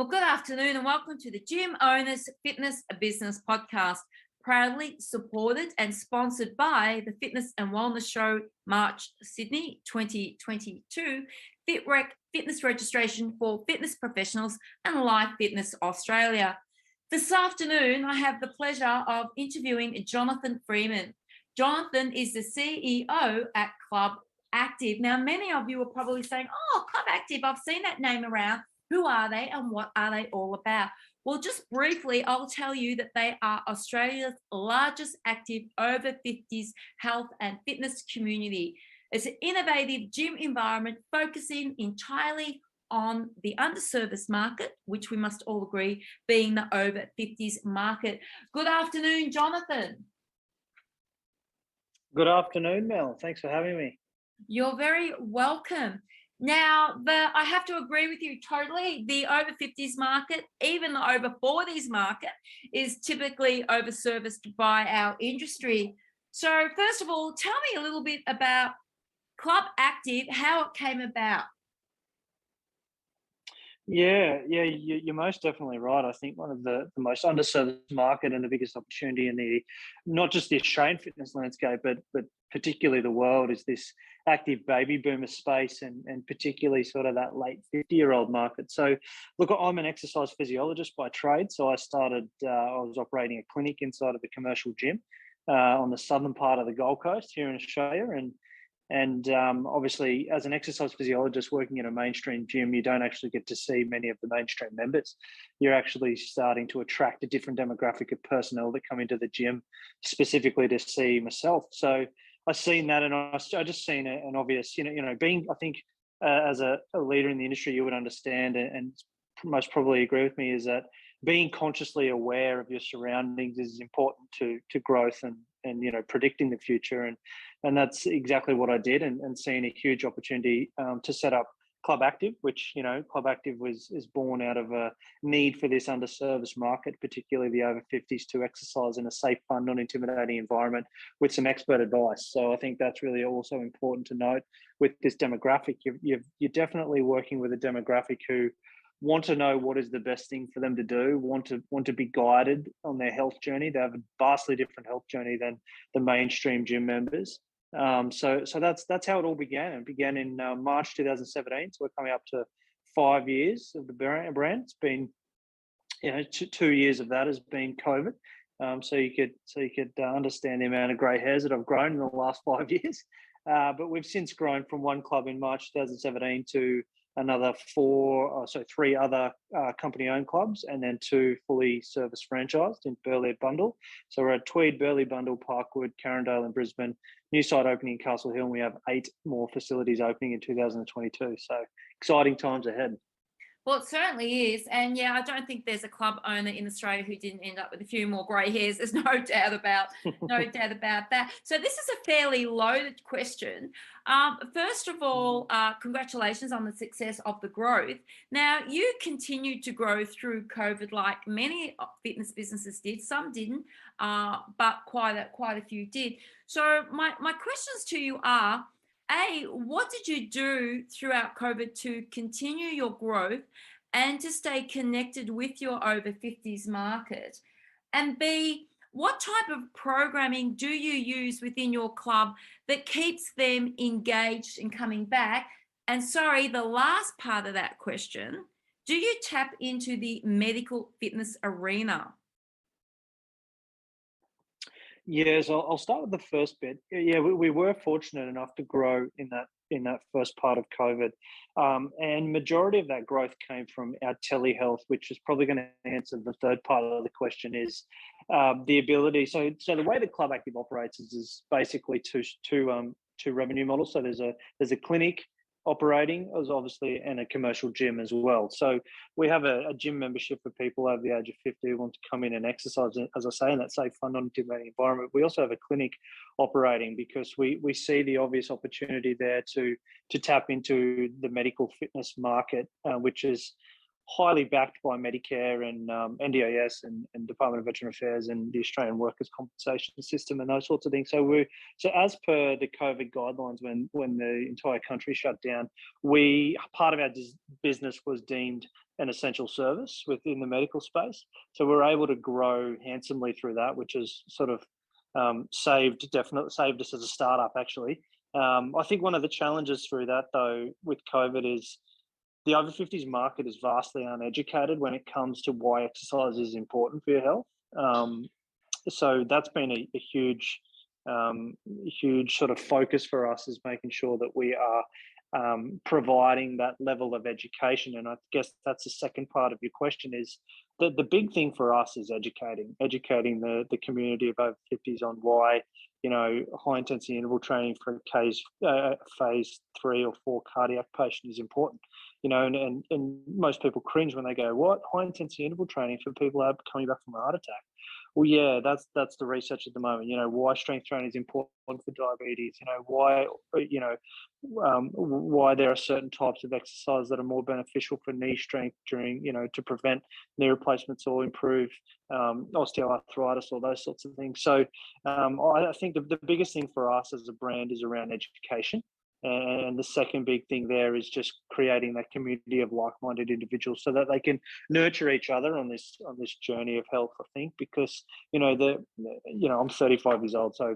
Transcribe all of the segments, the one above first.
Well, good afternoon and welcome to the Gym Owners Fitness Business Podcast, proudly supported and sponsored by the Fitness and Wellness Show March Sydney 2022, FitRec Fitness Registration for Fitness Professionals and Life Fitness Australia. This afternoon, I have the pleasure of interviewing Jonathan Freeman. Jonathan is the CEO at Club Active. Now, many of you are probably saying, "Oh, Club Active, I've seen that name around. Who are they and what are they all about?" Well, just briefly, I'll tell you that they are Australia's largest active over 50s health and fitness community. It's an innovative gym environment focusing entirely on the underserviced market, which we must all agree being the over 50s market. Good afternoon, Jonathan. Good afternoon, Mel. Thanks for having me. You're very welcome. Now, I have to agree with you totally. The over 50s market, even the over 40s market, is typically overserviced by our industry. So, first of all, tell me a little bit about Club Active, how it came about. You're most definitely right. I think one of the most underserviced market and the biggest opportunity in the not just the Australian fitness landscape, but particularly the world is this active baby boomer space and particularly sort of that late 50-year-old market. So, look, I'm an exercise physiologist by trade. So I was operating a clinic inside of a commercial gym on the southern part of the Gold Coast here in Australia. And obviously, as an exercise physiologist working in a mainstream gym, you don't actually get to see many of the mainstream members. You're actually starting to attract a different demographic of personnel that come into the gym specifically to see myself. So I've seen that, and I just seen an obvious, being, I think, as a leader in the industry, you would understand and most probably agree with me, is that being consciously aware of your surroundings is important to growth and predicting the future. And that's exactly what I did, and seeing a huge opportunity to set up Club Active, which, Club Active is born out of a need for this underserviced market, particularly the over 50s, to exercise in a safe, fun, non-intimidating environment with some expert advice. So I think that's really also important to note with this demographic. You're definitely working with a demographic who want to know what is the best thing for them to do, want to be guided on their health journey. They have a vastly different health journey than the mainstream gym members. So that's how it all began. It began in March 2017. So we're coming up to 5 years of the brand. It's been, 2 years of that has been COVID. So you could understand the amount of grey hairs that I've grown in the last 5 years. But we've since grown from one club in March 2017 to another three other company-owned clubs, and then 2 fully service franchised in Burleigh Bundall. So we're at Tweed, Burleigh Bundall, Parkwood, Carindale and Brisbane, new site opening in Castle Hill, and we have 8 more facilities opening in 2022. So exciting times ahead. Well, it certainly is. And yeah, I don't think there's a club owner in Australia who didn't end up with a few more grey hairs. There's no doubt about that. So this is a fairly loaded question. First of all, congratulations on the success of the growth. Now, you continued to grow through COVID like many fitness businesses did. Some didn't, but quite a few did. So my questions to you are, A, what did you do throughout COVID to continue your growth and to stay connected with your over 50s market? And B, what type of programming do you use within your club that keeps them engaged and coming back? And sorry, the last part of that question, do you tap into the medical fitness arena? Yes, I'll start with the first bit. Yeah, we were fortunate enough to grow in that first part of COVID, and majority of that growth came from our telehealth, which is probably going to answer the third part of the question. Is the ability. So the way that Club Active operates is basically two revenue models. So there's a clinic operating as obviously and a commercial gym as well. So we have a gym membership for people over the age of 50 who want to come in and exercise, as I say, in that safe, fun, non-intimidating environment. We also have a clinic operating because we see the obvious opportunity there to tap into the medical fitness market, which is highly backed by Medicare and NDIS and Department of Veteran Affairs and the Australian Workers' Compensation System and those sorts of things. So as per the COVID guidelines, when the entire country shut down, part of our business was deemed an essential service within the medical space. So we're able to grow handsomely through that, which has sort of saved us as a startup actually. I think one of the challenges through that though with COVID is the over 50s market is vastly uneducated when it comes to why exercise is important for your health. So that's been a huge sort of focus for us, is making sure that we are providing that level of education. And I guess that's the second part of your question, is that the big thing for us is educating the community of over 50s on why, high intensity interval training for a phase 3 or 4 cardiac patient is important. And most people cringe when they go, what, high intensity interval training for people who are coming back from a heart attack? Well, yeah, that's the research at the moment. Why strength training is important for diabetes. Why there are certain types of exercise that are more beneficial for knee strength during, to prevent knee replacements or improve osteoarthritis or those sorts of things. So I think the biggest thing for us as a brand is around education. And the second big thing there is just creating that community of like-minded individuals so that they can nurture each other on this journey of health, I think, because, I'm 35 years old, so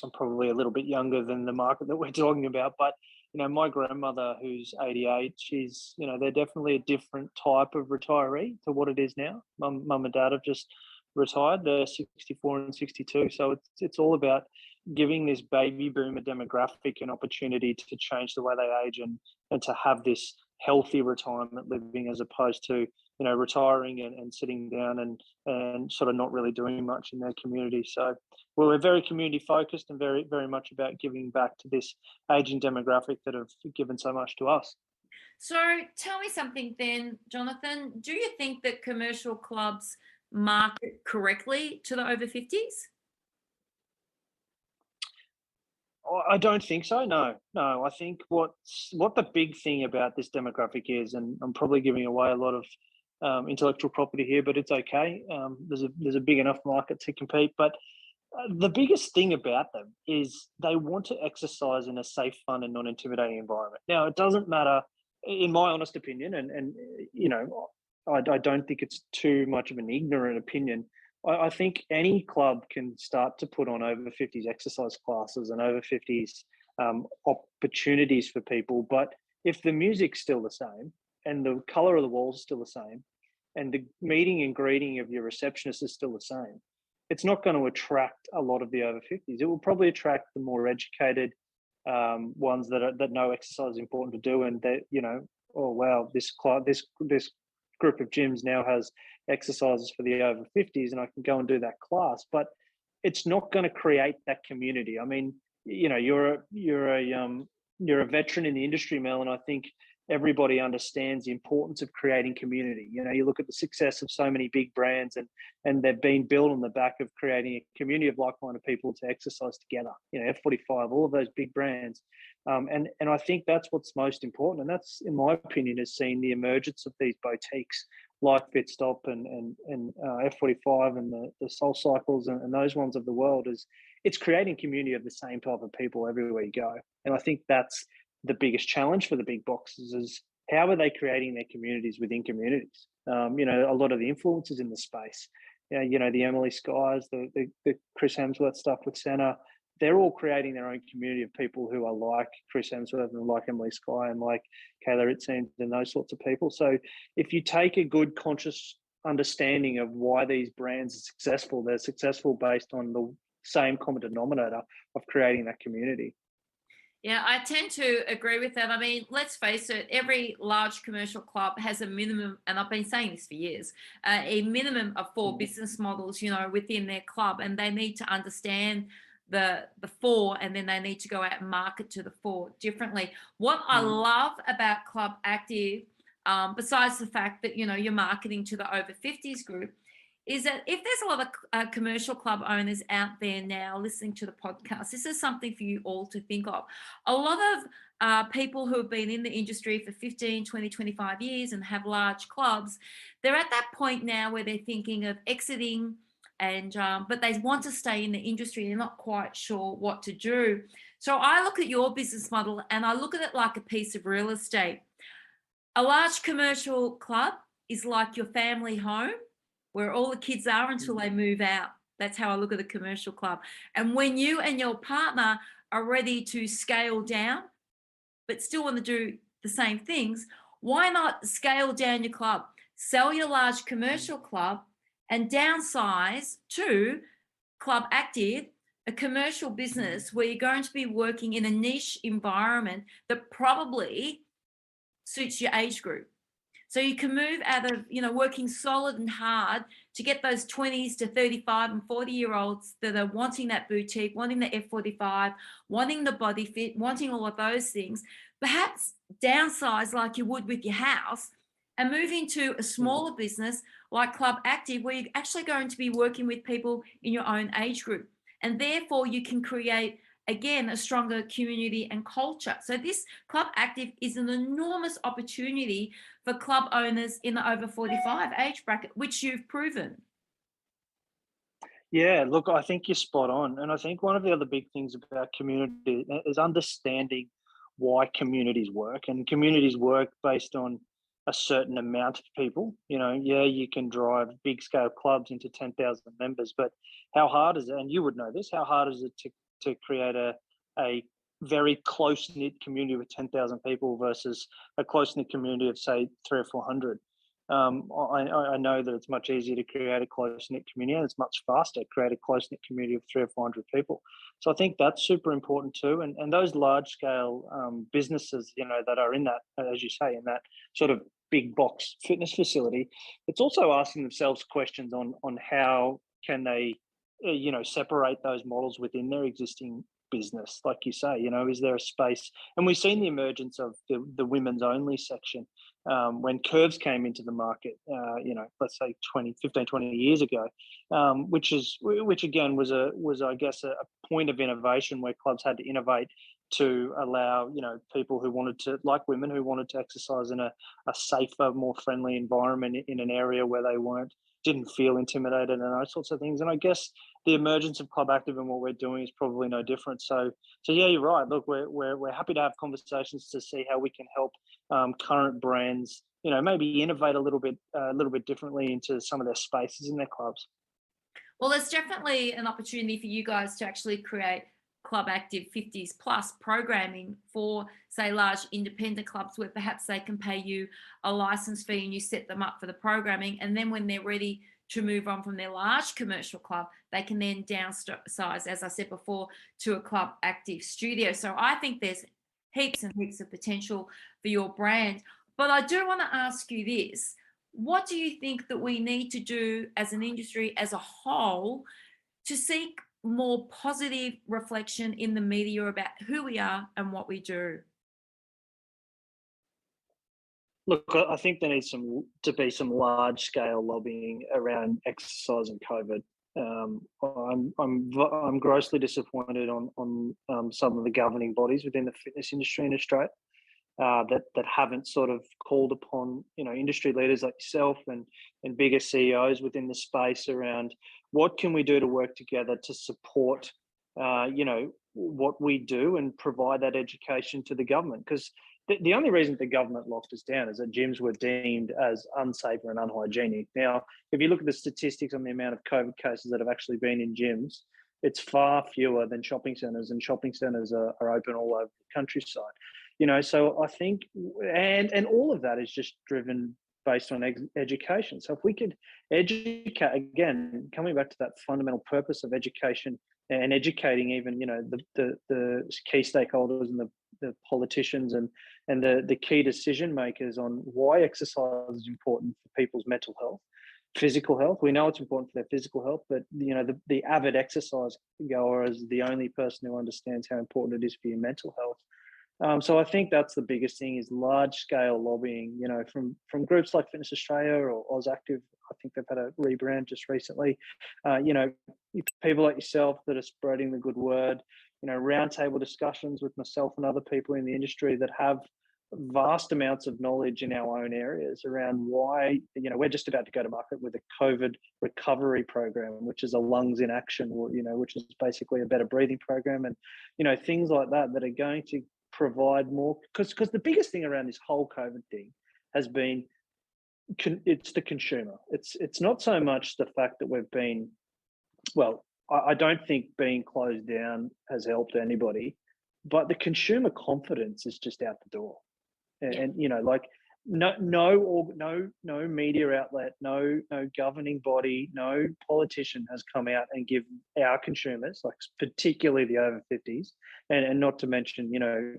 I'm probably a little bit younger than the market that we're talking about. But, my grandmother, who's 88, she's, they're definitely a different type of retiree to what it is now. Mum and dad have just retired. They're 64 and 62. So it's all about giving this baby boomer demographic an opportunity to change the way they age and to have this healthy retirement living, as opposed to, retiring and sitting down and sort of not really doing much in their community. So we're very community focused and very, very much about giving back to this aging demographic that have given so much to us. So tell me something then, Jonathan. Do you think that commercial clubs market correctly to the over 50s? I don't think so. No. I think what the big thing about this demographic is, and I'm probably giving away a lot of intellectual property here, but it's okay. There's a big enough market to compete. But the biggest thing about them is they want to exercise in a safe, fun, and non-intimidating environment. Now, it doesn't matter, in my honest opinion, and I don't think it's too much of an ignorant opinion. I think any club can start to put on over 50s exercise classes and over 50s opportunities for people. But if the music's still the same and the color of the walls is still the same and the meeting and greeting of your receptionist is still the same, it's not going to attract a lot of the over 50s. It will probably attract the more educated ones that know exercise is important to do, and that, oh wow, this group of gyms now has exercises for the over 50s and I can go and do that class. But it's not going to create that community. I mean, you're a veteran in the industry, Mel, and I think everybody understands the importance of creating community. You look at the success of so many big brands and they've been built on the back of creating a community of like-minded people to exercise together. F45, all of those big brands. And I think that's what's most important. And that's, in my opinion, has seen the emergence of these boutiques like FitStop and F45 and the Soul Cycles and those ones of the world. It's creating community of the same type of people everywhere you go. And I think that's the biggest challenge for the big boxes, is how are they creating their communities within communities? A lot of the influencers in the space, the Emily Skies, the Chris Hemsworth stuff with Senna, they're all creating their own community of people who are like Chris Hemsworth and like Emily Sky and like Kayla Ritson and those sorts of people. So if you take a good conscious understanding of why these brands are successful, they're successful based on the same common denominator of creating that community. Yeah, I tend to agree with that. I mean, let's face it, every large commercial club has a minimum, and I've been saying this for years, a minimum of 4 business models, within their club, and they need to understand the 4, and then they need to go out and market to the 4 differently. What I love about Club Active, besides the fact that, you're marketing to the over 50s group, is that if there's a lot of commercial club owners out there now listening to the podcast, this is something for you all to think of. A lot of people who have been in the industry for 15, 20, 25 years and have large clubs, they're at that point now where they're thinking of exiting, and but they want to stay in the industry. They're not quite sure what to do. So I look at your business model and I look at it like a piece of real estate. A large commercial club is like your family home where all the kids are until they move out. That's how I look at a commercial club. And when you and your partner are ready to scale down, but still want to do the same things, why not scale down your club, sell your large commercial club, and downsize to Club Active, a commercial business where you're going to be working in a niche environment that probably suits your age group. So you can move out of, working solid and hard to get those 20s to 35 and 40-year-olds that are wanting that boutique, wanting the F45, wanting the body fit, wanting all of those things, perhaps downsize like you would with your house and move into a smaller business like Club Active, where you're actually going to be working with people in your own age group. And therefore you can create, again, a stronger community and culture. So this Club Active is an enormous opportunity for club owners in the over 45 age bracket, which you've proven. Yeah, look, I think you're spot on. And I think one of the other big things about community is understanding why communities work. And communities work based on a certain amount of people. Yeah, you can drive big scale clubs into 10,000 members, but how hard is it? And you would know this, how hard is it to create a very close-knit community with 10,000 people versus a close-knit community of, say, 300 or 400? I know that it's much easier to create a close-knit community, and it's much faster to create a close-knit community of 300 or 400 people. So I think that's super important too. And those large-scale businesses, that are in that, as you say, in that sort of big box fitness facility, it's also asking themselves questions on how can they, separate those models within their existing business. Like you say, is there a space? And we've seen the emergence of the women's only section when Curves came into the market, let's say 15, 20 years ago, which again was I guess a point of innovation where clubs had to innovate to allow, people who wanted to, like women who wanted to exercise in a safer, more friendly environment in an area where they didn't feel intimidated and those sorts of things. And I guess the emergence of Club Active and what we're doing is probably no different. So yeah, you're right. Look, we're happy to have conversations to see how we can help current brands, maybe innovate a little bit differently into some of their spaces in their clubs. Well, there's definitely an opportunity for you guys to actually create Club Active 50s plus programming for, say, large independent clubs where perhaps they can pay you a license fee and you set them up for the programming. And then when they're ready to move on from their large commercial club, they can then downsize, as I said before, to a Club Active studio. So I think there's heaps and heaps of potential for your brand. But I do want to ask you this. What do you think that we need to do as an industry as a whole to seek more positive reflection in the media about who we are and what we do? Look, I think there needs to be some large-scale lobbying around exercise and COVID. I'm grossly disappointed on some of the governing bodies within the fitness industry in Australia that haven't sort of called upon industry leaders like yourself and bigger CEOs within the space around what can we do to work together to support what we do and provide that education to the government. Because the only reason the government locked us down is that gyms were deemed as unsafe and unhygienic. Now, if you look at the statistics on the amount of COVID cases that have actually been in gyms, it's far fewer than shopping centres, and shopping centres are open all over the countryside. So I think, and all of that is just driven based on education. So if we could educate, again, coming back to that fundamental purpose of education and educating even, the key stakeholders and the politicians and the key decision makers on why exercise is important for people's mental health, physical health. We know it's important for their physical health, but the avid exercise goer is the only person who understands how important it is for your mental health. So I think that's the biggest thing is large scale lobbying, from groups like Fitness Australia or Oz Active. I think they've had a rebrand just recently. You know, people like yourself that are spreading the good word. You know, roundtable discussions with myself and other people in the industry that have vast amounts of knowledge in our own areas around why, you know, we're just about to go to market with a COVID recovery program, which is a lungs in action, you know, which is basically a better breathing program, and, you know, things like that that are going to provide more, because the biggest thing around this whole COVID thing has been it's the consumer. It's not so much the fact that we've been, well, I don't think being closed down has helped anybody, but the consumer confidence is just out the door. And you know, like no media outlet, no governing body, no politician has come out and give our consumers, like particularly the over 50s, and not to mention, you know,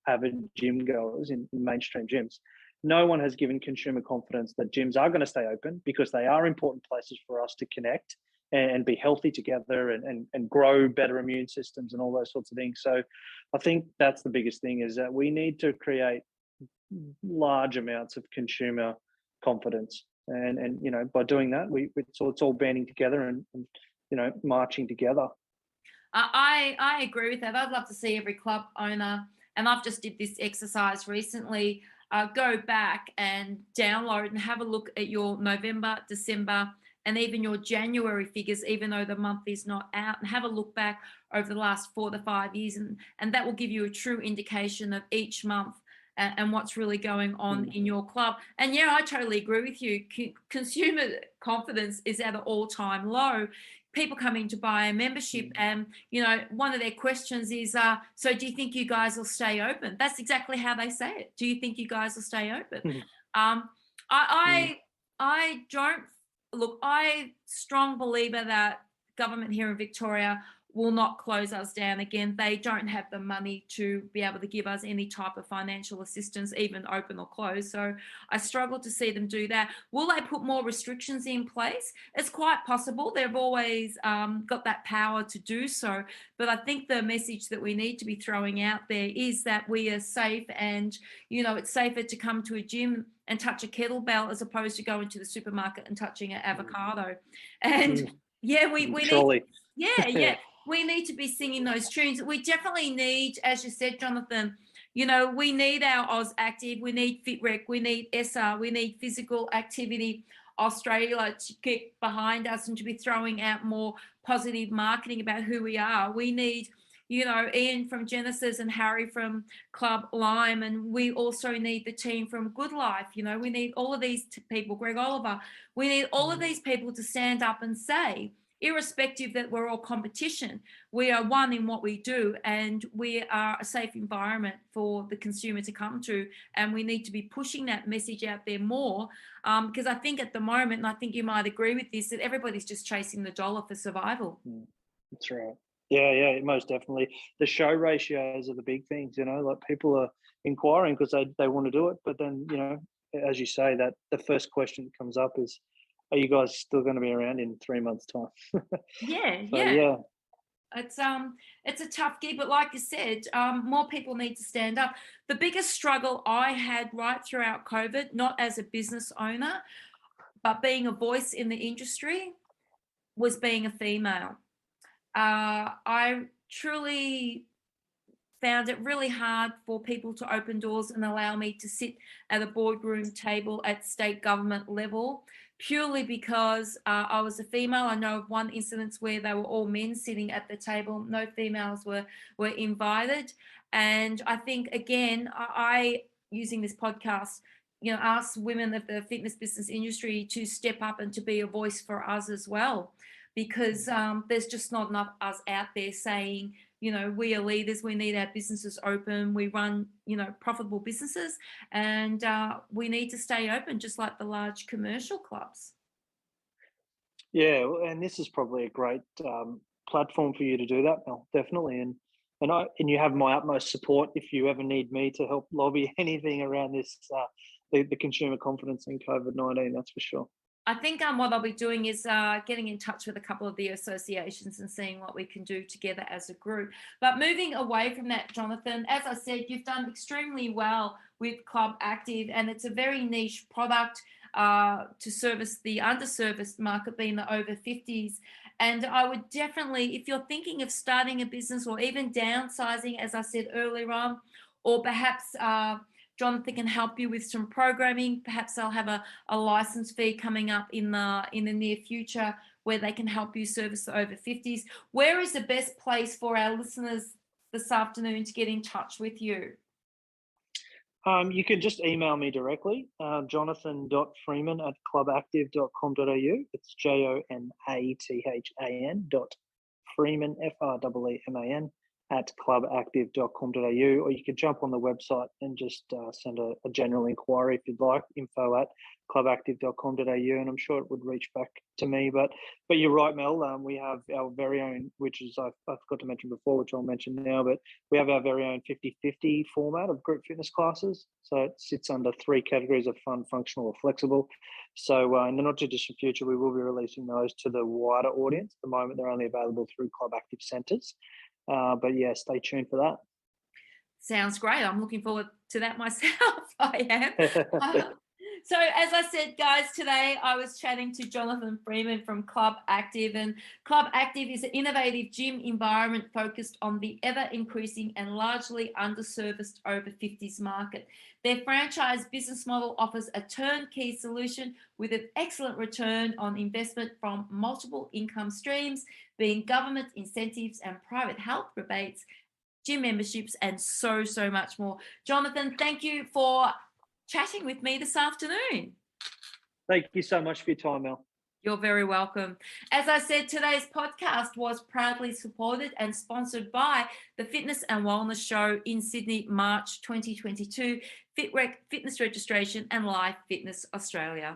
avid gym goers in mainstream gyms. No one has given consumer confidence that gyms are going to stay open, because they are important places for us to connect and be healthy together, and grow better immune systems and all those sorts of things. So I think that's the biggest thing, is that we need to create large amounts of consumer confidence, and you know, by doing that, it's all banding together and you know, marching together. I agree with that. I'd love to see every club owner, and I've just did this exercise recently, go back and download and have a look at your November, December, and even your January figures, even though the month is not out, and have a look back over the last 4 to 5 years, and that will give you a true indication of each month and what's really going on in your club. And yeah, I totally agree with you. Consumer confidence is at an all-time low. People come in to buy a membership, and you know, one of their questions is, so do you think you guys will stay open? That's exactly how they say it. Do you think you guys will stay open? I don't look. I strong believer that government here in Victoria will not close us down again. They don't have the money to be able to give us any type of financial assistance, even open or close. So I struggle to see them do that. Will they put more restrictions in place? It's quite possible. They've always got that power to do so. But I think the message that we need to be throwing out there is that we are safe, and, you know, it's safer to come to a gym and touch a kettlebell as opposed to going to the supermarket and touching an avocado. And yeah, we need, yeah. We need to be singing those tunes. We definitely need, as you said, Jonathan, you know, we need our Oz Active, we need FitRec, we need SR, we need Physical Activity Australia to get behind us and to be throwing out more positive marketing about who we are. We need, you know, Ian from Genesis and Harry from Club Lime, and we also need the team from Good Life. You know, we need all of these people, Greg Oliver. We need all of these people to stand up and say, irrespective that we're all competition, we are one in what we do, and we are a safe environment for the consumer to come to, and we need to be pushing that message out there more, because I think at the moment, and I think you might agree with this, that everybody's just chasing the dollar for survival. That's right. Yeah, most definitely. The show ratios are the big things, you know, like people are inquiring because they want to do it, but then, you know, as you say, that the first question that comes up is, are you guys still going to be around in 3 months' time? Yeah. It's a tough gig, but like you said, more people need to stand up. The biggest struggle I had right throughout COVID, not as a business owner, but being a voice in the industry, was being a female. I truly found it really hard for people to open doors and allow me to sit at a boardroom table at state government level, purely because I was a female. I know of one instance where they were all men sitting at the table, no females were invited. And I think, again, I using this podcast, you know, ask women of the fitness business industry to step up and to be a voice for us as well, because there's just not enough us out there saying, you know, we are leaders, we need our businesses open, we run, you know, profitable businesses, and we need to stay open, just like the large commercial clubs. Yeah, and this is probably a great platform for you to do that, Mel, definitely. And you have my utmost support if you ever need me to help lobby anything around this, the consumer confidence in COVID-19, that's for sure. I think what I'll be doing is getting in touch with a couple of the associations and seeing what we can do together as a group. But moving away from that, Jonathan, as I said, you've done extremely well with Club Active, and it's a very niche product. to service the underserviced market, being the over 50s. And I would definitely, if you're thinking of starting a business or even downsizing, as I said earlier on, or perhaps Jonathan can help you with some programming. Perhaps they'll have a license fee coming up in the near future where they can help you service the over 50s. Where is the best place for our listeners this afternoon to get in touch with you? You can just email me directly, jonathan.freeman@clubactive.com.au. It's JONATHAN .Freeman, @clubactive.com.au, or you can jump on the website and just send a general inquiry if you'd like, info@clubactive.com.au, and I'm sure it would reach back to me. But you're right, Mel. We have our very own, which is I forgot to mention before, which I'll mention now, but we have our very own 50/50 format of group fitness classes. So it sits under 3 categories of fun, functional, or flexible. So in the not too distant future, we will be releasing those to the wider audience. At the moment, they're only available through Club Active centres. But yeah, stay tuned for that. Sounds great. I'm looking forward to that myself. I am. So as I said, guys, today I was chatting to Jonathan Freeman from Club Active, and Club Active is an innovative gym environment focused on the ever-increasing and largely underserviced over 50s market. Their franchise business model offers a turnkey solution with an excellent return on investment from multiple income streams, being government incentives and private health rebates, gym memberships, and so much more. Jonathan, thank you for chatting with me this afternoon. Thank you so much for your time, Mel. You're very welcome. As I said, today's podcast was proudly supported and sponsored by the Fitness and Wellness Show in Sydney, March 2022, FitRec Fitness Registration and Live Fitness Australia.